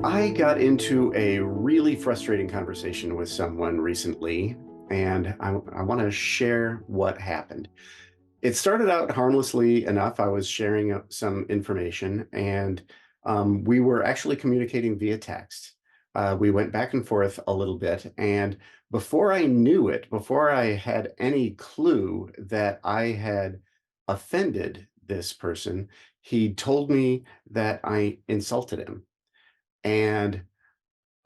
I got into a really frustrating conversation with someone recently, and I want to share what happened. It started out harmlessly enough. I was sharing some information, and we were actually communicating via text. We went back and forth a little bit, and before I knew it, before I had any clue that I had offended this person, he told me that I insulted him. And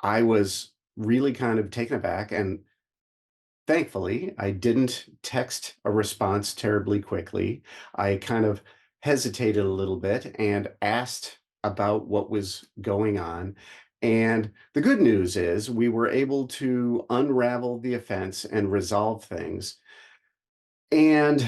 I was really kind of taken aback, and thankfully, I didn't text a response terribly quickly. I kind of hesitated a little bit and asked about what was going on. And the good news is we were able to unravel the offense and resolve things. And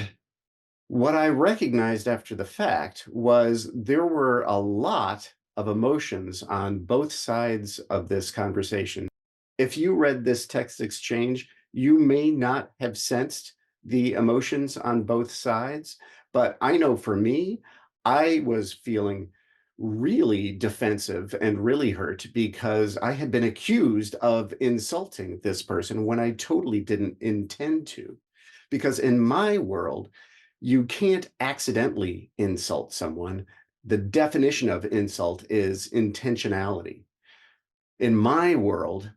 what I recognized after the fact was there were a lot of emotions on both sides of this conversation. If you read this text exchange, you may not have sensed the emotions on both sides, but I know for me, I was feeling really defensive and really hurt because I had been accused of insulting this person when I totally didn't intend to. Because in my world, you can't accidentally insult someone. The definition of insult is intentionality. In my world,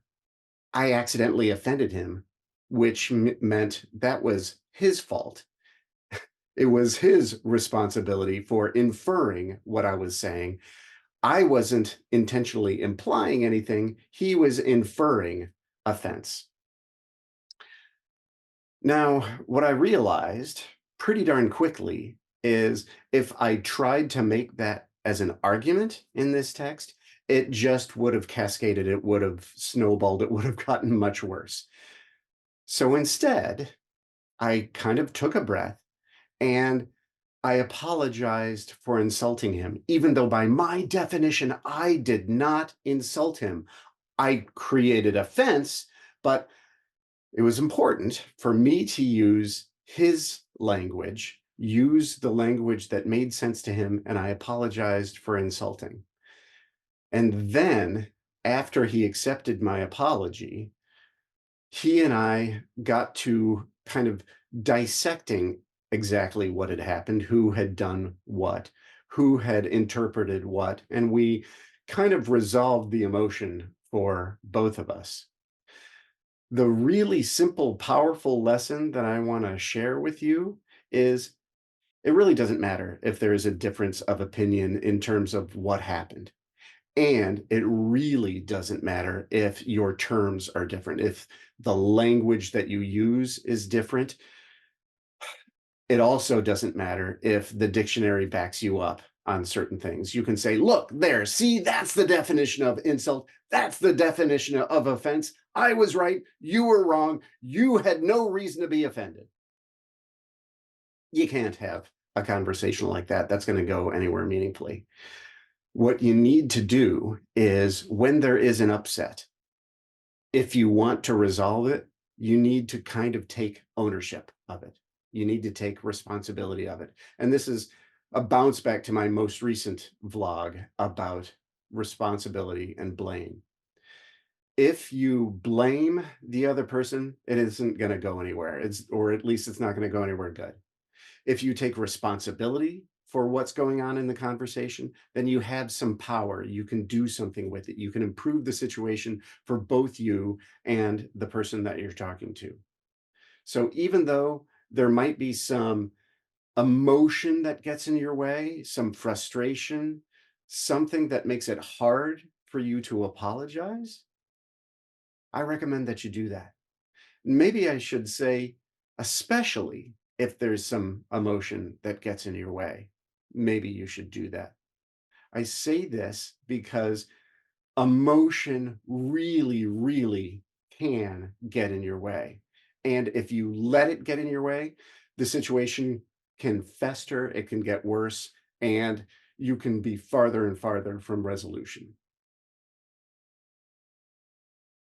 I accidentally offended him, which meant that was his fault. It was his responsibility for inferring what I was saying. I wasn't intentionally implying anything. He was inferring offense. Now, what I realized pretty darn quickly is if I tried to make that as an argument in this text, it just would have cascaded, it would have snowballed, it would have gotten much worse. So instead, I kind of took a breath and I apologized for insulting him, even though by my definition, I did not insult him. I created offense, but it was important for me to use his language, use the language that made sense to him, and I apologized for insulting. And then, after he accepted my apology, he and I got to kind of dissecting exactly what had happened, who had done what, who had interpreted what, and we kind of resolved the emotion for both of us. The really simple, powerful lesson that I want to share with you is it really doesn't matter if there is a difference of opinion in terms of what happened. And it really doesn't matter if your terms are different, if the language that you use is different. It also doesn't matter if the dictionary backs you up on certain things. You can say, look, there, see, that's the definition of insult. That's the definition of offense. I was right. You were wrong. You had no reason to be offended. You can't have a conversation like that. That's going to go anywhere meaningfully. What you need to do is when there is an upset, if you want to resolve it, you need to kind of take ownership of it. You need to take responsibility of it. And this is a bounce back to my most recent vlog about responsibility and blame. If you blame the other person, it isn't going to go anywhere. Or at least it's not going to go anywhere good. If you take responsibility for what's going on in the conversation, then you have some power. You can do something with it. You can improve the situation for both you and the person that you're talking to. So even though there might be some emotion that gets in your way, some frustration, something that makes it hard for you to apologize, I recommend that you do that. Maybe I should say, especially if there's some emotion that gets in your way, maybe you should do that. I say this because emotion really, really can get in your way. And if you let it get in your way, the situation can fester, it can get worse, and you can be farther and farther from resolution.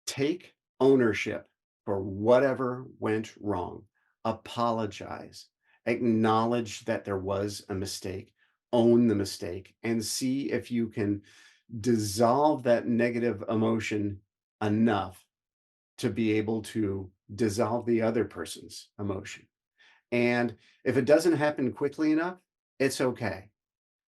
Take ownership for whatever went wrong. Apologize. Acknowledge that there was a mistake. Own the mistake and see if you can dissolve that negative emotion enough to be able to dissolve the other person's emotion. And if it doesn't happen quickly enough, it's okay.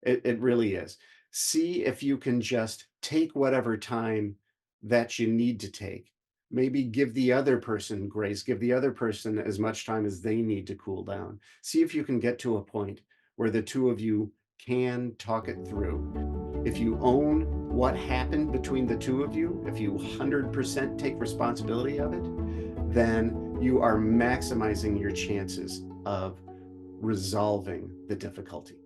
It really is. See if you can just take whatever time that you need to take. Maybe give the other person grace, give the other person as much time as they need to cool down. See if you can get to a point where the two of you can talk it through. If you own what happened between the two of you, if you 100% take responsibility of it, then you are maximizing your chances of resolving the difficulty.